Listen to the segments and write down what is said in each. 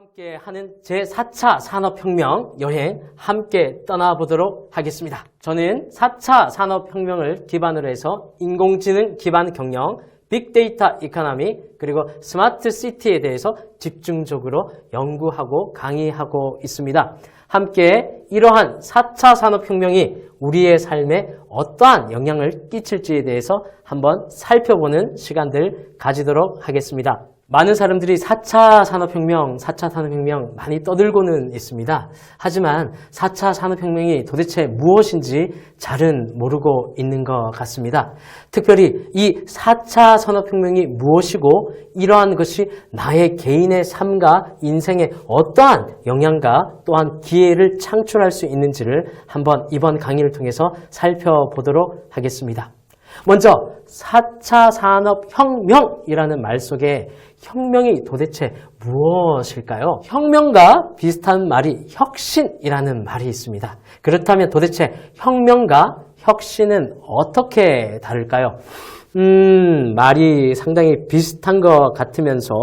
함께 하는 제4차 산업혁명 여행 함께 떠나보도록 하겠습니다. 저는 4차 산업혁명을 기반으로 해서 인공지능 기반 경영, 빅데이터 이코노미, 그리고 스마트 시티에 대해서 집중적으로 연구하고 강의하고 있습니다. 함께 이러한 4차 산업혁명이 우리의 삶에 어떠한 영향을 끼칠지에 대해서 한번 살펴보는 시간들 가지도록 하겠습니다. 많은 사람들이 4차 산업혁명 많이 떠들고는 있습니다. 하지만 4차 산업혁명이 도대체 무엇인지 잘은 모르고 있는 것 같습니다. 특별히 이 4차 산업혁명이 무엇이고 이러한 것이 나의 개인의 삶과 인생에 어떠한 영향과 또한 기회를 창출할 수 있는지를 한번 이번 강의를 통해서 살펴보도록 하겠습니다. 먼저 4차 산업혁명이라는 말 속에 혁명이 도대체 무엇일까요? 혁명과 비슷한 말이 혁신이라는 말이 있습니다. 그렇다면 도대체 혁명과 혁신은 어떻게 다를까요? 말이 상당히 비슷한 것 같으면서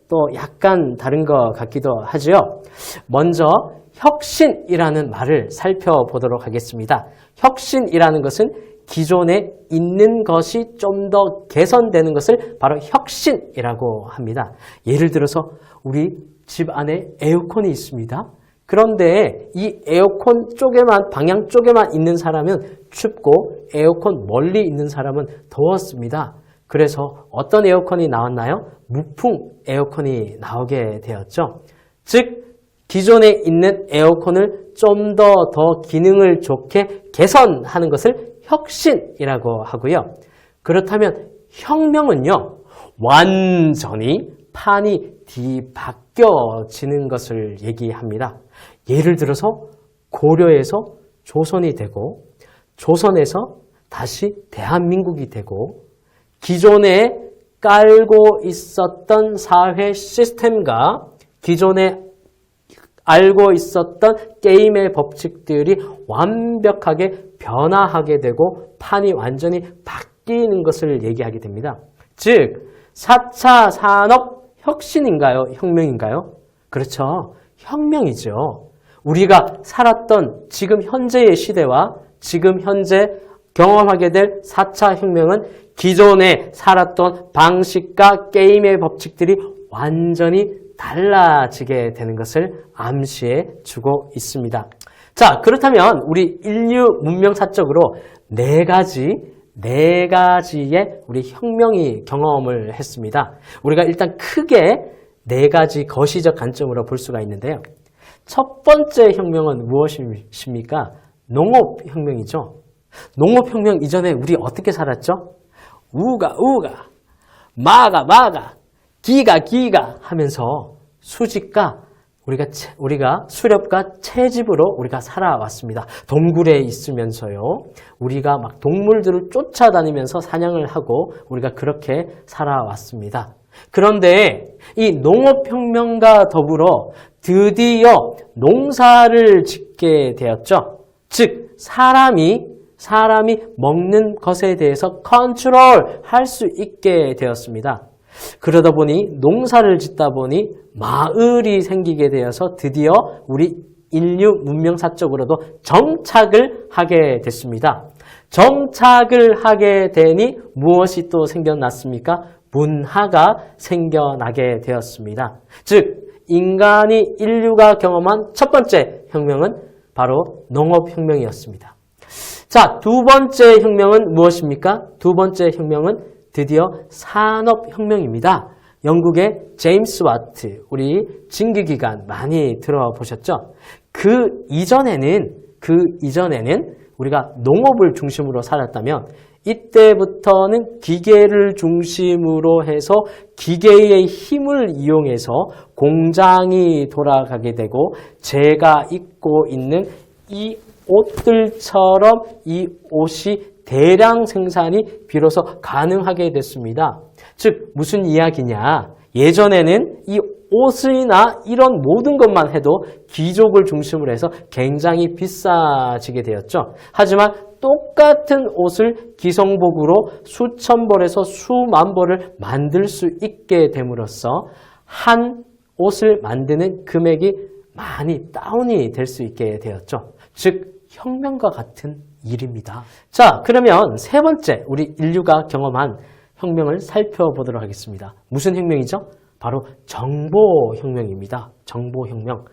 또 약간 다른 것 같기도 하죠. 먼저 혁신이라는 말을 살펴보도록 하겠습니다. 혁신이라는 것은 기존에 있는 것이 좀 더 개선되는 것을 바로 혁신이라고 합니다. 예를 들어서 우리 집 안에 에어컨이 있습니다. 그런데 이 에어컨 쪽에만, 방향 쪽에만 있는 사람은 춥고 에어컨 멀리 있는 사람은 더웠습니다. 그래서 어떤 에어컨이 나왔나요? 무풍 에어컨이 나오게 되었죠. 즉 기존에 있는 에어컨을 좀 더 기능을 좋게 개선하는 것을 혁신이라고 하고요. 그렇다면 혁명은요, 완전히 판이 뒤바뀌어지는 것을 얘기합니다. 예를 들어서 고려에서 조선이 되고 조선에서 다시 대한민국이 되고 기존에 깔고 있었던 사회 시스템과 기존에 알고 있었던 게임의 법칙들이 완벽하게 변화하게 되고 판이 완전히 바뀌는 것을 얘기하게 됩니다. 즉 4차 산업 혁신인가요? 혁명인가요? 그렇죠. 혁명이죠. 우리가 살았던 지금 현재의 시대와 지금 현재 경험하게 될 4차 혁명은 기존에 살았던 방식과 게임의 법칙들이 완전히 달라지게 되는 것을 암시해 주고 있습니다. 자, 그렇다면 우리 인류 문명사적으로 네 가지의 우리 혁명이 경험을 했습니다. 우리가 일단 크게 네 가지 거시적 관점으로 볼 수가 있는데요. 첫 번째 혁명은 무엇입니까? 농업혁명이죠. 농업혁명 이전에 우리 어떻게 살았죠? 우가, 마가, 기가 하면서 수직과 우리가 수렵과 채집으로 우리가 살아왔습니다. 동굴에 있으면서요. 우리가 막 동물들을 쫓아다니면서 사냥을 하고 우리가 그렇게 살아왔습니다. 그런데 이 농업혁명과 더불어 드디어 농사를 짓게 되었죠. 즉 사람이 먹는 것에 대해서 컨트롤할 수 있게 되었습니다. 그러다 보니 농사를 짓다 보니 마을이 생기게 되어서 드디어 우리 인류 문명사적으로도 정착을 하게 됐습니다. 정착을 하게 되니 무엇이 또 생겨났습니까? 문화가 생겨나게 되었습니다. 즉 인류가 경험한 첫 번째 혁명은 바로 농업혁명이었습니다. 자, 두 번째 혁명은 무엇입니까? 두 번째 혁명은 드디어 산업혁명입니다. 영국의 제임스 와트, 우리 증기기관 많이 들어보셨죠? 그 이전에는 우리가 농업을 중심으로 살았다면 이때부터는 기계를 중심으로 해서 기계의 힘을 이용해서 공장이 돌아가게 되고 제가 입고 있는 이 옷들처럼 이 옷이 대량 생산이 비로소 가능하게 됐습니다. 즉 무슨 이야기냐? 예전에는 이 옷이나 이런 모든 것만 해도 귀족을 중심으로 해서 굉장히 비싸지게 되었죠. 하지만 똑같은 옷을 기성복으로 수천 벌에서 수만 벌을 만들 수 있게 됨으로써 한 옷을 만드는 금액이 많이 다운이 될 수 있게 되었죠. 즉 혁명과 같은 일입니다. 자, 그러면 세 번째 우리 인류가 경험한 혁명을 살펴보도록 하겠습니다. 무슨 혁명이죠? 바로 정보혁명입니다. 정보혁명.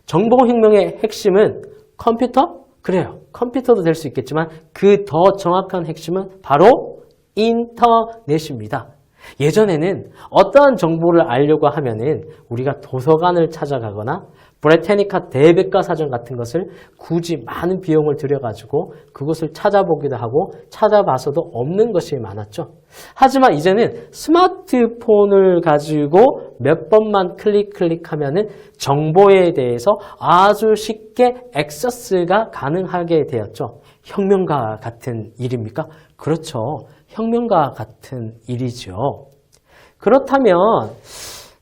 정보혁명의 핵심은 컴퓨터? 그래요. 컴퓨터도 될 수 있겠지만 그 더 정확한 핵심은 바로 인터넷입니다. 예전에는 어떠한 정보를 알려고 하면은 우리가 도서관을 찾아가거나 브레테니카 대백과사전 같은 것을 굳이 많은 비용을 들여가지고 그것을 찾아보기도 하고 찾아봐서도 없는 것이 많았죠. 하지만 이제는 스마트폰을 가지고 몇 번만 클릭하면은 정보에 대해서 아주 쉽게 액세스가 가능하게 되었죠. 혁명과 같은 일입니까? 그렇죠. 혁명과 같은 일이죠. 그렇다면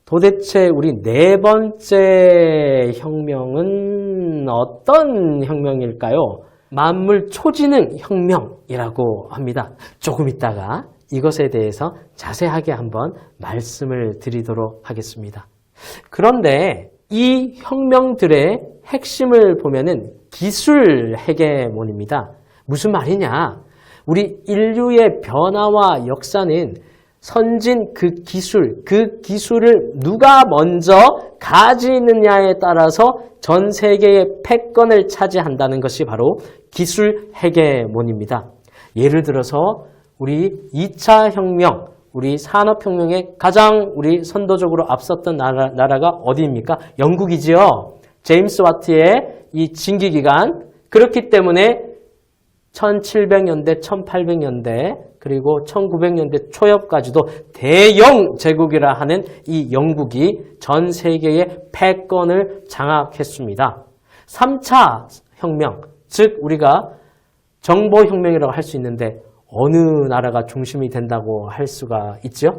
도대체 우리 네 번째 혁명은 어떤 혁명일까요? 만물 초지능 혁명이라고 합니다. 조금 있다가 이것에 대해서 자세하게 한번 말씀을 드리도록 하겠습니다. 그런데 이 혁명들의 핵심을 보면은 기술 헤게몬입니다. 무슨 말이냐? 우리 인류의 변화와 역사는 선진 그 기술을 누가 먼저 가지느냐에 따라서 전 세계의 패권을 차지한다는 것이 바로 기술 헤게몬입니다. 예를 들어서 우리 2차 혁명, 우리 산업혁명에 가장 우리 선도적으로 앞섰던 나라가 어디입니까? 영국이지요. 제임스 와트의 이 진기기관. 그렇기 때문에 1700년대, 1800년대, 그리고 1900년대 초엽까지도 대영 제국이라 하는 이 영국이 전 세계의 패권을 장악했습니다. 3차 혁명, 즉 우리가 정보혁명이라고 할 수 있는데 어느 나라가 중심이 된다고 할 수가 있죠?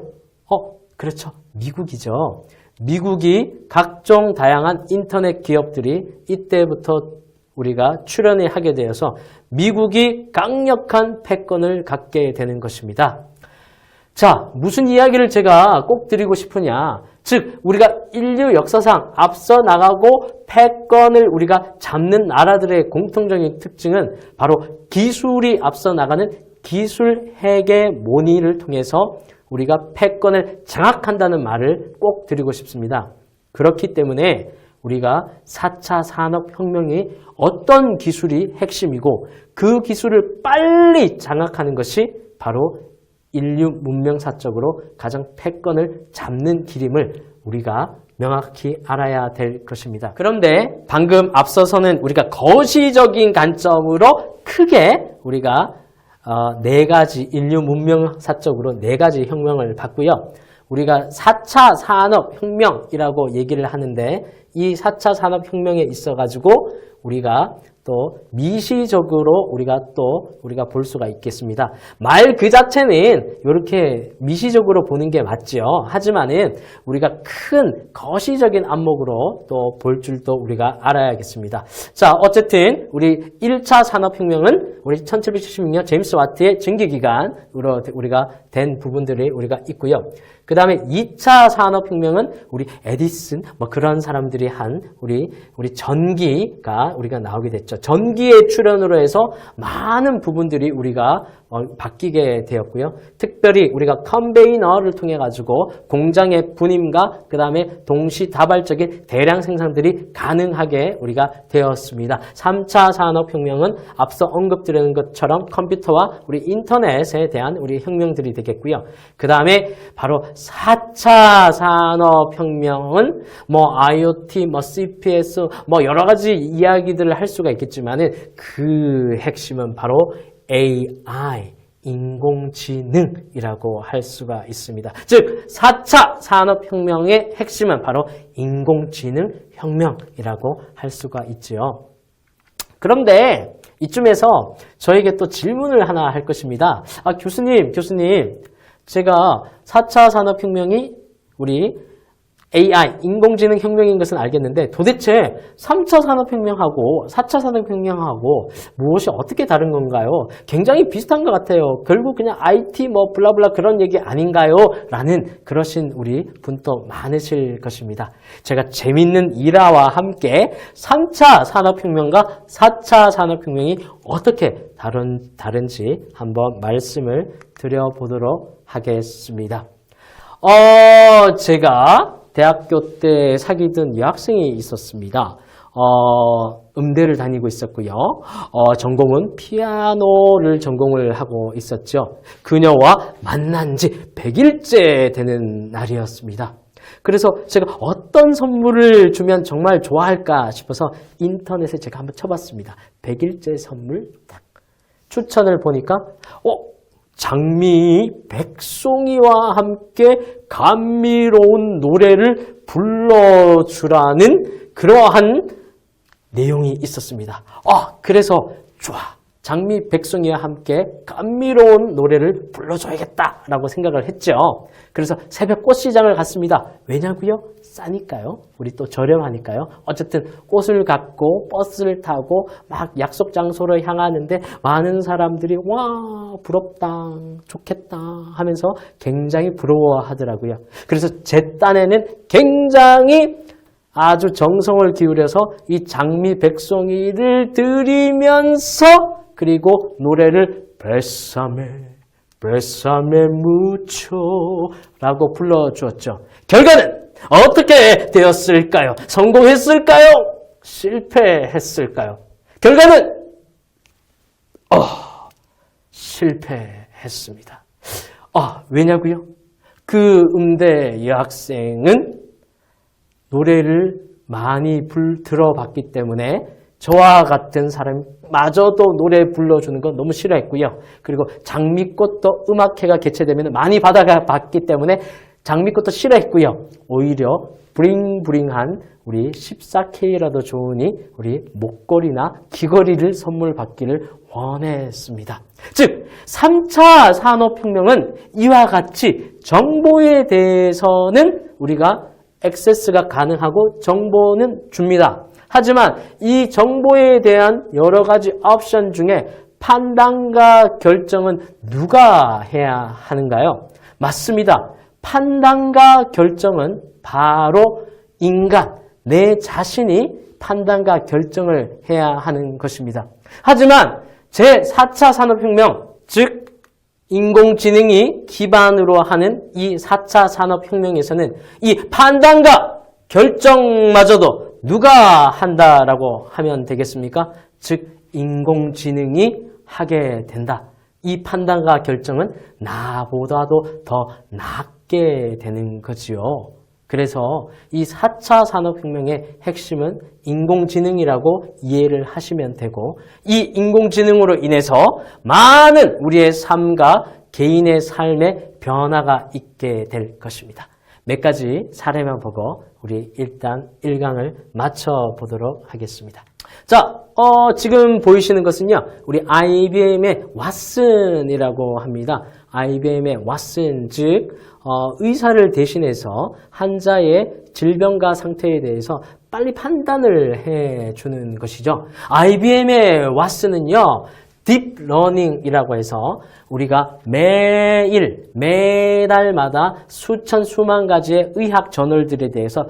그렇죠. 미국이죠. 미국이 각종 다양한 인터넷 기업들이 이때부터 우리가 출연을 하게 되어서 미국이 강력한 패권을 갖게 되는 것입니다. 자, 무슨 이야기를 제가 꼭 드리고 싶으냐? 즉, 우리가 인류 역사상 앞서 나가고 패권을 우리가 잡는 나라들의 공통적인 특징은 바로 기술이 앞서 나가는 기술 헤게모니를 통해서 우리가 패권을 장악한다는 말을 꼭 드리고 싶습니다. 그렇기 때문에 우리가 4차 산업혁명이 어떤 기술이 핵심이고 그 기술을 빨리 장악하는 것이 바로 인류 문명사적으로 가장 패권을 잡는 길임을 우리가 명확히 알아야 될 것입니다. 그런데 방금 앞서서는 우리가 거시적인 관점으로 크게 우리가 네 가지 인류 문명사적으로 네 가지 혁명을 봤고요. 우리가 4차 산업혁명이라고 얘기를 하는데 이 4차 산업혁명에 있어가지고 우리가 또 미시적으로 우리가 볼 수가 있겠습니다. 말 그 자체는 이렇게 미시적으로 보는 게 맞죠. 하지만은 우리가 큰 거시적인 안목으로 또 볼 줄도 우리가 알아야겠습니다. 자, 어쨌든 우리 1차 산업혁명은 우리 1776년 제임스 와트의 증기기관으로 우리가 된 부분들이 우리가 있고요. 그 다음에 2차 산업혁명은 우리 에디슨 그런 사람들이 한 우리 전기가 우리가 나오게 됐죠. 전기의 출현으로 해서 많은 부분들이 우리가 바뀌게 되었고요. 특별히 우리가 컨베이너를 통해 가지고 공장의 분임과 그 다음에 동시다발적인 대량 생산들이 가능하게 우리가 되었습니다. 3차 산업혁명은 앞서 언급드린 것처럼 컴퓨터와 우리 인터넷에 대한 우리 혁명들이 되겠고요. 그 다음에 바로 4차 산업혁명은 IoT, CPS, 여러 가지 이야기들을 할 수가 있겠지만은 그 핵심은 바로 AI, 인공지능이라고 할 수가 있습니다. 즉, 4차 산업혁명의 핵심은 바로 인공지능 혁명이라고 할 수가 있지요. 그런데 이쯤에서 저에게 또 질문을 하나 할 것입니다. 교수님, 제가 4차 산업혁명이 우리 AI, 인공지능 혁명인 것은 알겠는데 도대체 3차 산업혁명하고 4차 산업혁명하고 무엇이 어떻게 다른 건가요? 굉장히 비슷한 것 같아요. 결국 그냥 IT 뭐 블라블라 그런 얘기 아닌가요? 라는 그러신 우리 분도 많으실 것입니다. 제가 재밌는 일화와 함께 3차 산업혁명과 4차 산업혁명이 어떻게 다른지 한번 말씀을 드려보도록 하겠습니다. 제가 대학교 때 사귀던 여학생이 있었습니다. 음대를 다니고 있었고요. 전공은 피아노를 전공을 하고 있었죠. 그녀와 만난 지 100일째 되는 날이었습니다. 그래서 제가 어떤 선물을 주면 정말 좋아할까 싶어서 인터넷에 제가 한번 쳐봤습니다. 100일째 선물 딱 추천을 보니까 장미 백송이와 함께 감미로운 노래를 불러주라는 그러한 내용이 있었습니다. 그래서 장미 백송이와 함께 감미로운 노래를 불러줘야겠다라고 생각을 했죠. 그래서 새벽 꽃시장을 갔습니다. 왜냐고요? 싸니까요. 우리 또 저렴하니까요. 어쨌든 꽃을 갖고 버스를 타고 막 약속 장소로 향하는데 많은 사람들이 와 부럽다 좋겠다 하면서 굉장히 부러워하더라고요. 그래서 제 딴에는 굉장히 아주 정성을 기울여서 이 장미 백송이를 들이면서 그리고 노래를 뱃삼에 묻혀 라고 불러주었죠. 결과는 어떻게 되었을까요? 성공했을까요? 실패했을까요? 결과는 실패했습니다. 왜냐고요? 그 음대 여학생은 노래를 많이 들어봤기 때문에 저와 같은 사람마저도 노래 불러주는 건 너무 싫어했고요. 그리고 장미꽃도 음악회가 개최되면 많이 받아봤기 때문에 장미꽃도 싫어했고요. 오히려 브링브링한 우리 14K라도 좋으니 우리 목걸이나 귀걸이를 선물 받기를 원했습니다. 즉 3차 산업혁명은 이와 같이 정보에 대해서는 우리가 액세스가 가능하고 정보는 줍니다. 하지만 이 정보에 대한 여러 가지 옵션 중에 판단과 결정은 누가 해야 하는가요? 맞습니다. 판단과 결정은 바로 인간, 내 자신이 판단과 결정을 해야 하는 것입니다. 하지만 제4차 산업혁명, 즉 인공지능이 기반으로 하는 이 4차 산업혁명에서는 이 판단과 결정마저도 누가 한다라고 하면 되겠습니까? 즉 인공지능이 하게 된다. 이 판단과 결정은 나보다도 더 낫게 되는 거지요. 그래서 이 4차 산업혁명의 핵심은 인공지능이라고 이해를 하시면 되고 이 인공지능으로 인해서 많은 우리의 삶과 개인의 삶에 변화가 있게 될 것입니다. 몇 가지 사례만 보고 우리 일단 1강을 마쳐보도록 하겠습니다. 자, 지금 보이시는 것은요, 우리 IBM의 왓슨이라고 합니다. IBM의 왓슨, 즉 의사를 대신해서 환자의 질병과 상태에 대해서 빨리 판단을 해주는 것이죠. IBM의 왓슨은요, 딥러닝이라고 해서 우리가 매달마다 수만 가지의 의학 저널들에 대해서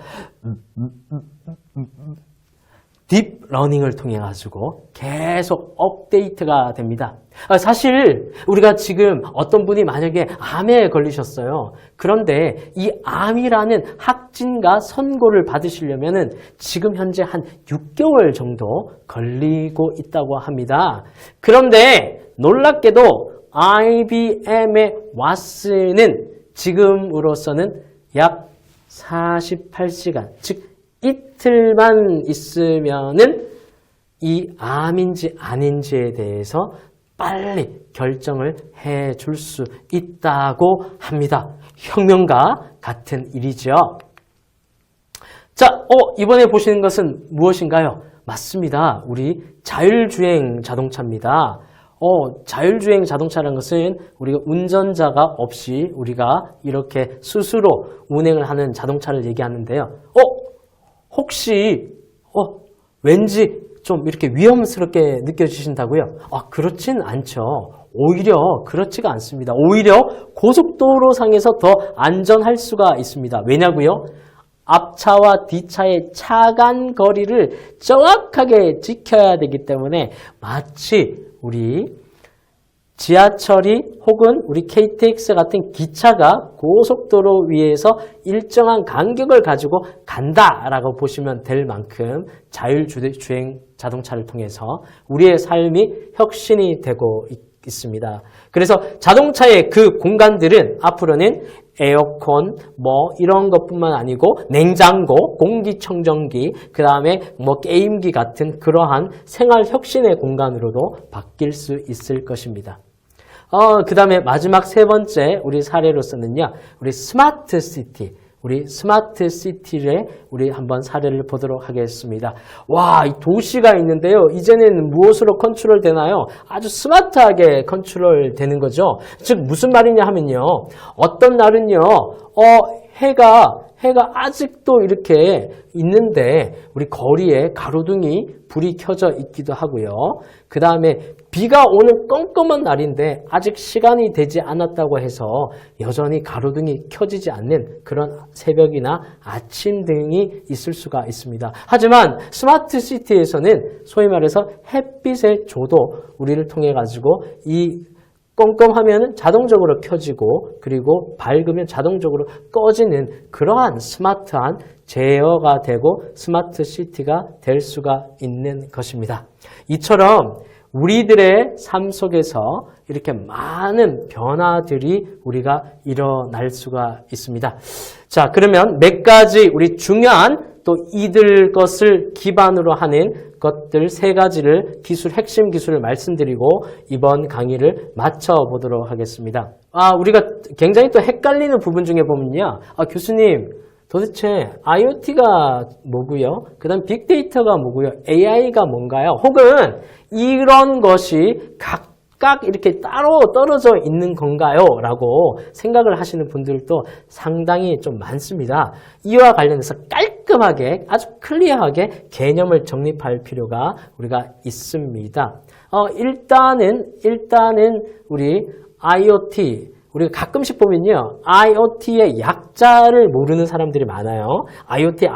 딥러닝을 통해 가지고 계속 업데이트가 됩니다. 사실 우리가 지금 어떤 분이 만약에 암에 걸리셨어요. 그런데 이 암이라는 확진과 선고를 받으시려면은 지금 현재 한 6개월 정도 걸리고 있다고 합니다. 그런데 놀랍게도 IBM의 왓슨은 지금으로서는 약 48시간, 즉 이틀만 있으면은 이 암인지 아닌지에 대해서 빨리 결정을 해줄 수 있다고 합니다. 혁명과 같은 일이죠. 자, 이번에 보시는 것은 무엇인가요? 맞습니다. 우리 자율주행 자동차입니다. 자율주행 자동차라는 것은 우리가 운전자가 없이 우리가 이렇게 스스로 운행을 하는 자동차를 얘기하는데요. 혹시 왠지 좀 이렇게 위험스럽게 느껴지신다고요? 그렇진 않죠. 오히려 그렇지가 않습니다. 오히려 고속도로상에서 더 안전할 수가 있습니다. 왜냐고요? 앞차와 뒤차의 차간 거리를 정확하게 지켜야 되기 때문에 마치 우리 지하철이 혹은 우리 KTX 같은 기차가 고속도로 위에서 일정한 간격을 가지고 간다라고 보시면 될 만큼 자율주행 자동차를 통해서 우리의 삶이 혁신이 되고 있습니다. 그래서 자동차의 그 공간들은 앞으로는 에어컨 이런 것뿐만 아니고 냉장고, 공기청정기, 그 다음에 게임기 같은 그러한 생활 혁신의 공간으로도 바뀔 수 있을 것입니다. 그 다음에 마지막 세 번째 우리 사례로서는요, 우리 스마트 시티. 우리 스마트 시티를 우리 한번 사례를 보도록 하겠습니다. 이 도시가 있는데요. 이제는 무엇으로 컨트롤 되나요? 아주 스마트하게 컨트롤 되는 거죠. 즉 무슨 말이냐 하면요. 어떤 날은요. 해가 아직도 이렇게 있는데 우리 거리에 가로등이 불이 켜져 있기도 하고요. 그 다음에 비가 오는 껌껌한 날인데 아직 시간이 되지 않았다고 해서 여전히 가로등이 켜지지 않는 그런 새벽이나 아침 등이 있을 수가 있습니다. 하지만 스마트 시티에서는 소위 말해서 햇빛의 조도 우리를 통해 가지고 이 껌껌하면 자동적으로 켜지고 그리고 밝으면 자동적으로 꺼지는 그러한 스마트한 제어가 되고 스마트 시티가 될 수가 있는 것입니다. 이처럼 우리들의 삶 속에서 이렇게 많은 변화들이 우리가 일어날 수가 있습니다. 자, 그러면 몇 가지 우리 중요한 또 이들 것을 기반으로 하는 것들 세 가지를 핵심 기술을 말씀드리고 이번 강의를 마쳐보도록 하겠습니다. 우리가 굉장히 또 헷갈리는 부분 중에 보면요. 교수님, 도대체 IoT가 뭐고요? 그 다음 빅데이터가 뭐고요? AI가 뭔가요? 혹은 이런 것이 각각 이렇게 따로 떨어져 있는 건가요? 라고 생각을 하시는 분들도 상당히 좀 많습니다. 이와 관련해서 깔끔하게 아주 클리어하게 개념을 정립할 필요가 우리가 있습니다. 일단은 우리 IoT 우리가 가끔씩 보면요. IoT의 약자를 모르는 사람들이 많아요. IoT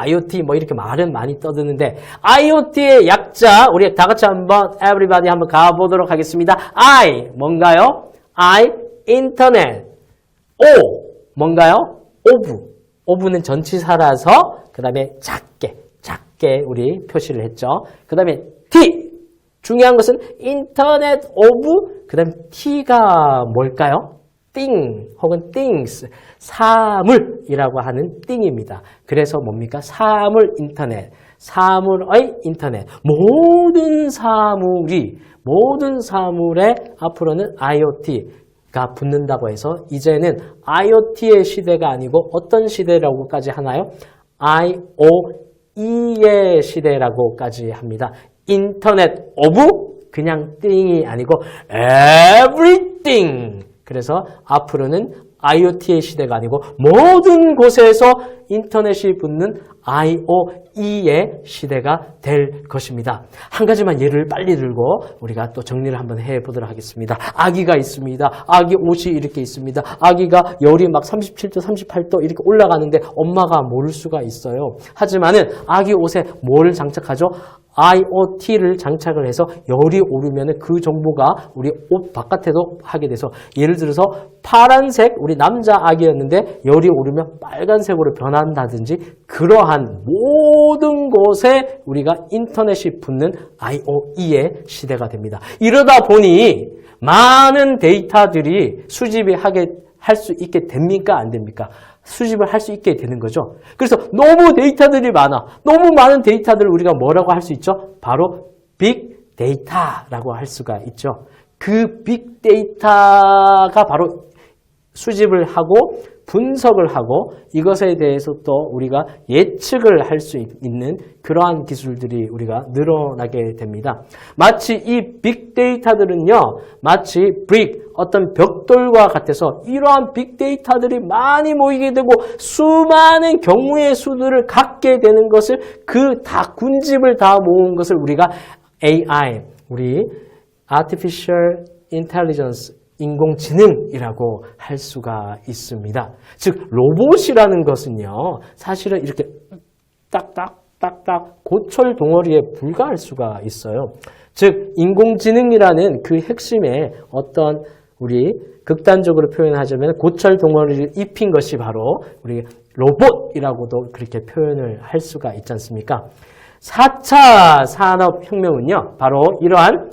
이렇게 말은 많이 떠드는데 IoT의 약자 우리 다 같이 한번 everybody 한번 가보도록 하겠습니다. I 뭔가요? I 인터넷. O 뭔가요? 오브는 전치사라서 그 다음에 작게 우리 표시를 했죠. 그 다음에 T 중요한 것은 인터넷 오브 그 다음에 T가 뭘까요? thing 혹은 things, 사물이라고 하는 thing입니다. 그래서 뭡니까? 사물의 인터넷. 모든 사물에 앞으로는 IoT가 붙는다고 해서 이제는 IoT의 시대가 아니고 어떤 시대라고까지 하나요? IoE의 시대라고까지 합니다. 인터넷 오브 그냥 thing이 아니고 everything. 그래서 앞으로는 IoT의 시대가 아니고 모든 곳에서 인터넷이 붙는 IoE의 시대가 될 것입니다. 한 가지만 예를 빨리 들고 우리가 또 정리를 한번 해보도록 하겠습니다. 아기가 있습니다. 아기 옷이 이렇게 있습니다. 아기가 열이 막 37도, 38도 이렇게 올라가는데 엄마가 모를 수가 있어요. 하지만은 아기 옷에 뭘 장착하죠? IoT를 장착을 해서 열이 오르면 그 정보가 우리 옷 바깥에도 하게 돼서 예를 들어서 파란색 우리 남자 아기였는데 열이 오르면 빨간색으로 변한다든지 그러한 모든 곳에 우리가 인터넷이 붙는 IoE의 시대가 됩니다. 이러다 보니 많은 데이터들이 수집이 할 수 있게 됩니까? 안 됩니까? 수집을 할 수 있게 되는 거죠. 그래서 너무 데이터들이 많아. 너무 많은 데이터들을 우리가 뭐라고 할 수 있죠? 바로 빅데이터라고 할 수가 있죠. 그 빅데이터가 바로 수집을 하고 분석을 하고 이것에 대해서 또 우리가 예측을 할 수 있는 그러한 기술들이 우리가 늘어나게 됩니다. 마치 이 빅데이터들은요, 마치 브릭, 어떤 벽돌과 같아서 이러한 빅데이터들이 많이 모이게 되고 수많은 경우의 수들을 갖게 되는 것을 그 다 군집을 다 모은 것을 우리가 AI, 우리 Artificial Intelligence, 인공지능이라고 할 수가 있습니다. 즉 로봇이라는 것은요, 사실은 이렇게 딱딱딱딱 고철 덩어리에 불과할 수가 있어요. 즉 인공지능이라는 그 핵심에 어떤 우리 극단적으로 표현하자면 고철 덩어리를 입힌 것이 바로 우리 로봇이라고도 그렇게 표현을 할 수가 있지 않습니까? 4차 산업혁명은요, 바로 이러한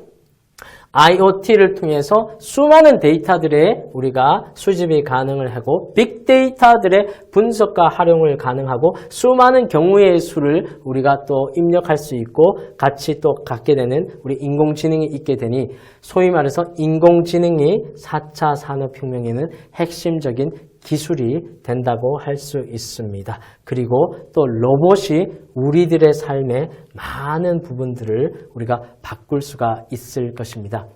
IoT를 통해서 수많은 데이터들의 우리가 수집이 가능을 하고 빅데이터들의 분석과 활용을 가능하고 수많은 경우의 수를 우리가 또 입력할 수 있고 같이 또 갖게 되는 우리 인공지능이 있게 되니 소위 말해서 인공지능이 4차 산업혁명에는 핵심적인 기술이 된다고 할 수 있습니다. 그리고 또 로봇이 우리들의 삶의 많은 부분들을 우리가 바꿀 수가 있을 것입니다.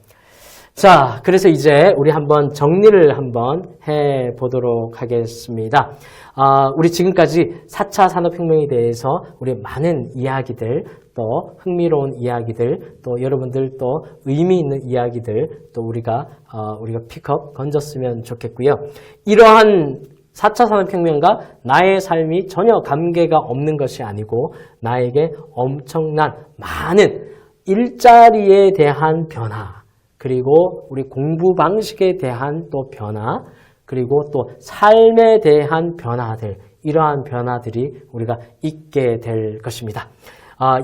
자, 그래서 이제 우리 한번 정리를 한번 해 보도록 하겠습니다. 우리 지금까지 4차 산업혁명에 대해서 우리 많은 이야기들, 또 흥미로운 이야기들, 또 여러분들 또 의미 있는 이야기들 또 우리가 픽업 건졌으면 좋겠고요. 이러한 4차 산업혁명과 나의 삶이 전혀 관계가 없는 것이 아니고 나에게 엄청난 많은 일자리에 대한 변화, 그리고 우리 공부 방식에 대한 또 변화, 그리고 또 삶에 대한 변화들, 이러한 변화들이 우리가 있게 될 것입니다.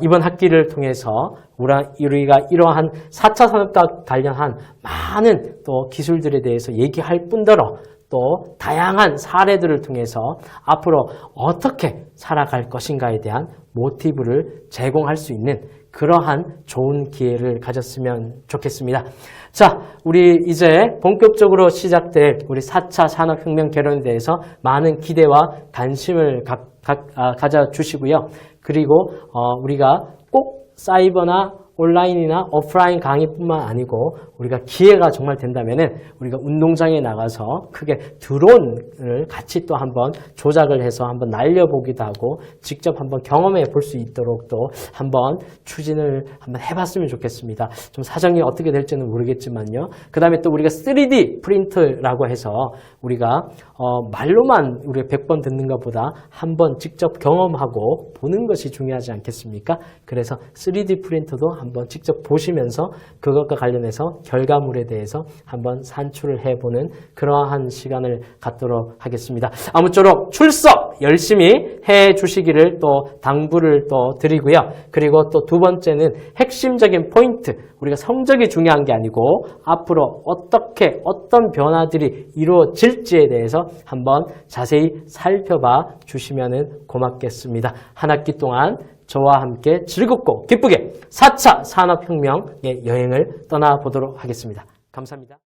이번 학기를 통해서 우리가 이러한 4차 산업과 관련한 많은 또 기술들에 대해서 얘기할 뿐더러 또 다양한 사례들을 통해서 앞으로 어떻게 살아갈 것인가에 대한 모티브를 제공할 수 있는 그러한 좋은 기회를 가졌으면 좋겠습니다. 자, 우리 이제 본격적으로 시작될 우리 4차 산업혁명 개론에 대해서 많은 기대와 관심을 가져주시고요. 그리고 우리가 꼭 사이버나 온라인이나 오프라인 강의뿐만 아니고 우리가 기회가 정말 된다면은 우리가 운동장에 나가서 크게 드론을 같이 또 한번 조작을 해서 한번 날려보기도 하고 직접 한번 경험해 볼 수 있도록 또 한번 추진을 한번 해봤으면 좋겠습니다. 좀 사정이 어떻게 될지는 모르겠지만요. 그 다음에 또 우리가 3D 프린트라고 해서 우리가 말로만 우리가 100번 듣는 것보다 한번 직접 경험하고 보는 것이 중요하지 않겠습니까? 그래서 3D 프린터도 한번 직접 보시면서 그것과 관련해서 결과물에 대해서 한번 산출을 해보는 그러한 시간을 갖도록 하겠습니다. 아무쪼록 출석 열심히 해주시기를 또 당부를 또 드리고요. 그리고 또 두 번째는 핵심적인 포인트, 우리가 성적이 중요한 게 아니고 앞으로 어떤 변화들이 이루어질지에 대해서 한번 자세히 살펴봐 주시면 고맙겠습니다. 한 학기 동안 저와 함께 즐겁고 기쁘게 4차 산업혁명의 여행을 떠나보도록 하겠습니다. 감사합니다.